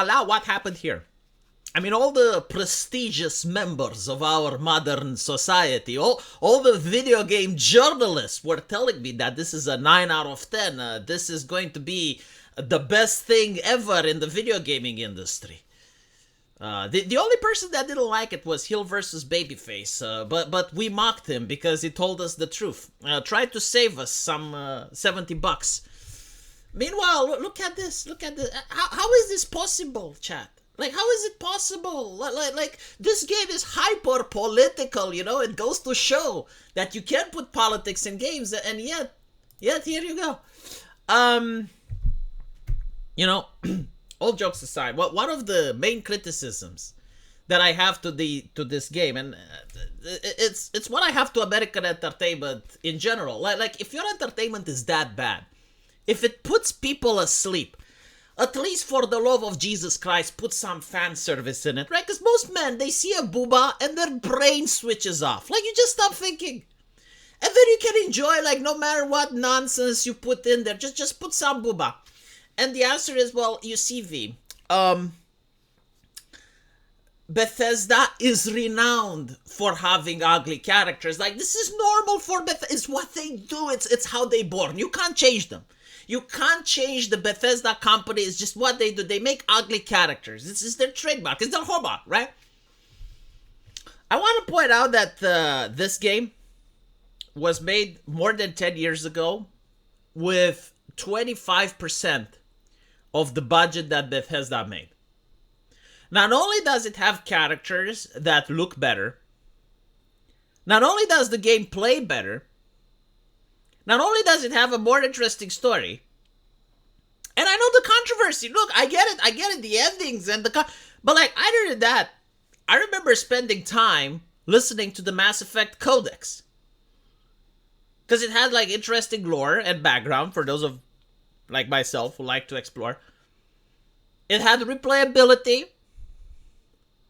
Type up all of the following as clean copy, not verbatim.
la la, what happened here? I mean, all the prestigious members of our modern society, all the video game journalists were telling me that this is a 9 out of 10. This is going to be the best thing ever in the video gaming industry. The only person that didn't like it was Hill versus Babyface, but we mocked him because he told us the truth. Tried to save us some $70. Meanwhile, look at this. Look at this. How is this possible, chat? Like, how is it possible? Like this game is hyper political. You know, it goes to show that you can't put politics in games, and yet here you go. You know. All jokes aside, one of the main criticisms that I have to this game, and it's what I have to American entertainment in general. Like if your entertainment is that bad, if it puts people asleep, at least for the love of Jesus Christ, put some fan service in it, right? Because most men, they see a booba and their brain switches off. Like, you just stop thinking. And then you can enjoy, like, no matter what nonsense you put in there, just put some booba. And the answer is, well, you see, V, Bethesda is renowned for having ugly characters. Like, this is normal for Bethesda. It's what they do. It's how they born. You can't change them. You can't change the Bethesda company. It's just what they do. They make ugly characters. This is their trademark. It's their hallmark, right? I want to point out that this game was made more than 10 years ago with 25% of the budget that Bethesda made. Not only does it have characters that look better, not only does the game play better, not only does it have a more interesting story, and I know the controversy. Look, I get it, the endings and but like, other than that, I remember spending time listening to the Mass Effect Codex. Because it had like interesting lore and background for those of like myself who like to explore. It had replayability,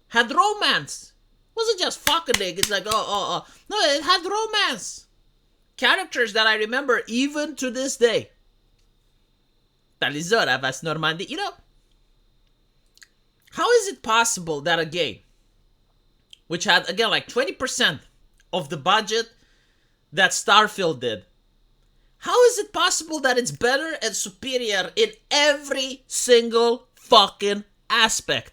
had romance. It wasn't just fucking niggas like, No, it had romance. Characters that I remember even to this day. Talizora vas Normandy. You know, how is it possible that a game which had, again, like 20% of the budget that Starfield did, how is it possible that it's better and superior in every single fucking aspect?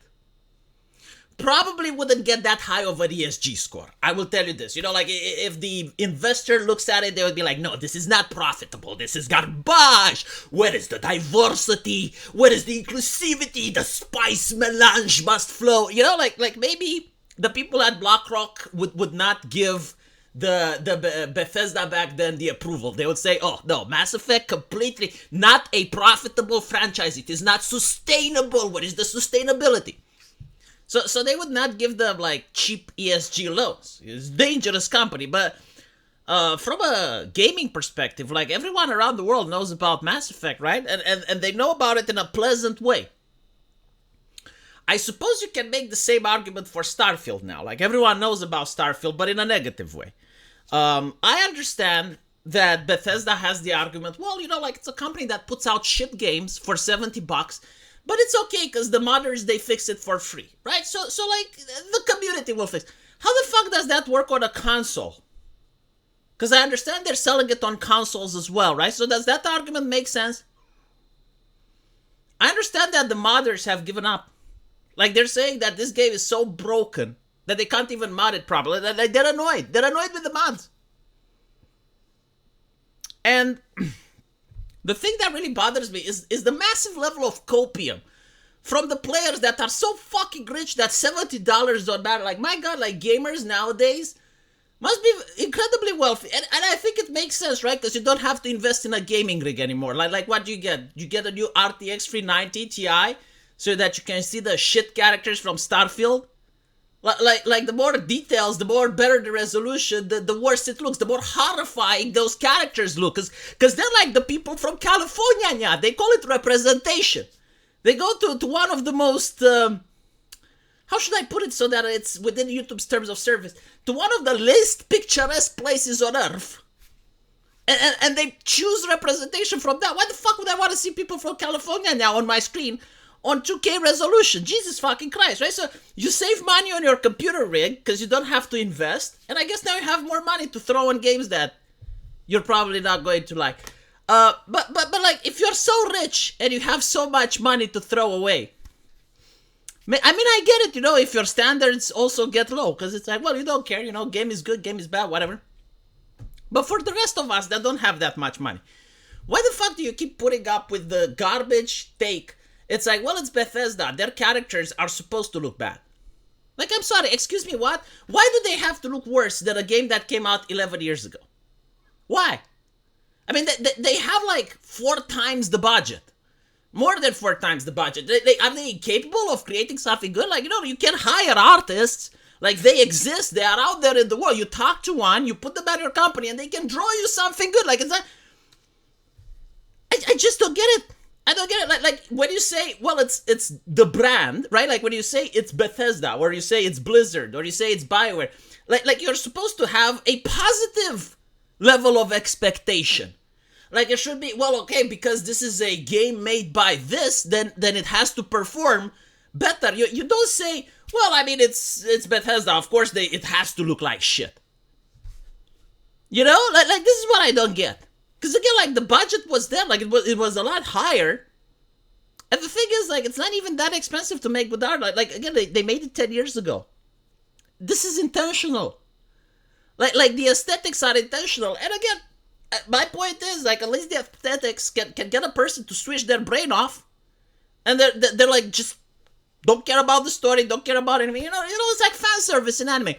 Probably wouldn't get that high of an ESG score. I will tell you this. You know, like, if the investor looks at it, they would be like, no, this is not profitable. This is garbage. Where is the diversity? Where is the inclusivity? The spice melange must flow. You know, like maybe the people at BlackRock would not give the Bethesda back then the approval. They would say, oh no, Mass Effect completely not a profitable franchise. It is not sustainable. What is the sustainability? So they would not give them like cheap ESG loans. It's a dangerous company. But from a gaming perspective, like, everyone around the world knows about Mass Effect, right? And they know about it in a pleasant way. I suppose you can make the same argument for Starfield now. Like, everyone knows about Starfield, but in a negative way. I understand that Bethesda has the argument, well, you know, like, it's a company that puts out shit games for $70, but it's okay because the modders, they fix it for free, right? So like, the community will fix. How the fuck does that work on a console? Because I understand they're selling it on consoles as well, right? So does that argument make sense? I understand that the modders have given up. Like, they're saying that this game is so broken that they can't even mod it properly. They're annoyed. They're annoyed with the mods. And the thing that really bothers me is the massive level of copium from the players that are so fucking rich that $70 don't matter. Like, my God, like, gamers nowadays must be incredibly wealthy. And I think it makes sense, right? Because you don't have to invest in a gaming rig anymore. Like what do you get? You get a new RTX 390 Ti so that you can see the shit characters from Starfield. Like the more details, the more better the resolution, the worse it looks, the more horrifying those characters look. Because they're like the people from California, yeah. They call it representation. They go to one of the most, how should I put it so that it's within YouTube's terms of service? To one of the least picturesque places on Earth. And they choose representation from that. Why the fuck would I want to see people from California now on my screen? on 2K resolution. Jesus fucking Christ, right? So you save money on your computer rig because you don't have to invest, and I guess now you have more money to throw in games that you're probably not going to like. But like, if you're so rich and you have so much money to throw away, I mean, I get it, if your standards also get low, because it's like, well, you don't care, game is good, game is bad, whatever. But for the rest of us that don't have that much money, why the fuck do you keep putting up with the garbage take? It's like, well, it's Bethesda. Their characters are supposed to look bad. Like, I'm sorry, excuse me, what? Why do they have to look worse than a game that came out 11 years ago? Why? I mean, they have like 4 times the budget. More than 4 times the budget. Are they capable of creating something good? Like, you can hire artists. Like, they exist. They are out there in the world. You talk to one, you put them at your company, and they can draw you something good. Like, it's not... I just don't get it. I don't get it. Like when you say, well, it's the brand, right? Like when you say it's Bethesda, or you say it's Blizzard, or you say it's BioWare, like you're supposed to have a positive level of expectation. Like it should be, well, okay, because this is a game made by this, then it has to perform better. You don't say, well, I mean, it's Bethesda. Of course, it has to look like shit. Like this is what I don't get. Because again, like the budget was there, like it was a lot higher. And the thing is, like, it's not even that expensive to make with art. Like again, they made it 10 years ago. This is intentional. Like the aesthetics are intentional. And again, my point is, like, at least the aesthetics can get a person to switch their brain off. And they're like, just don't care about the story, don't care about anything. It's like fan service in anime.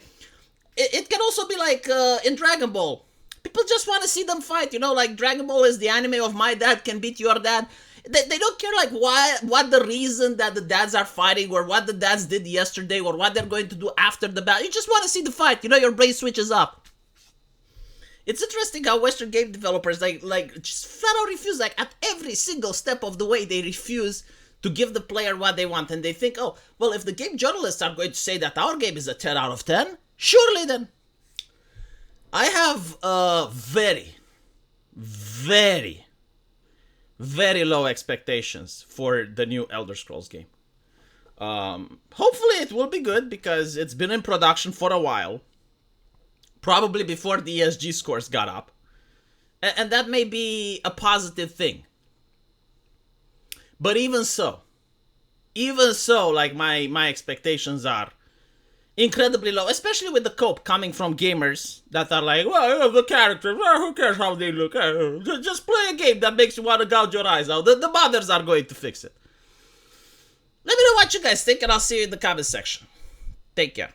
It can also be like in Dragon Ball. People just want to see them fight, like Dragon Ball is the anime of my dad can beat your dad. They don't care like what the reason that the dads are fighting, or what the dads did yesterday, or what they're going to do after the battle. You just want to see the fight, your brain switches up. It's interesting how Western game developers like just flat out refuse, like at every single step of the way they refuse to give the player what they want, and they think, oh, well, if the game journalists are going to say that our game is a 10 out of 10, surely then. I have very, very, very low expectations for the new Elder Scrolls game. Hopefully it will be good, because it's been in production for a while. Probably before the ESG scores got up. And that may be a positive thing. But even so, like my expectations are incredibly low, especially with the cope coming from gamers that are like, well, the characters, well, who cares how they look? Just play a game that makes you want to gouge your eyes out. The modders are going to fix it. Let me know what you guys think, and I'll see you in the comment section. Take care.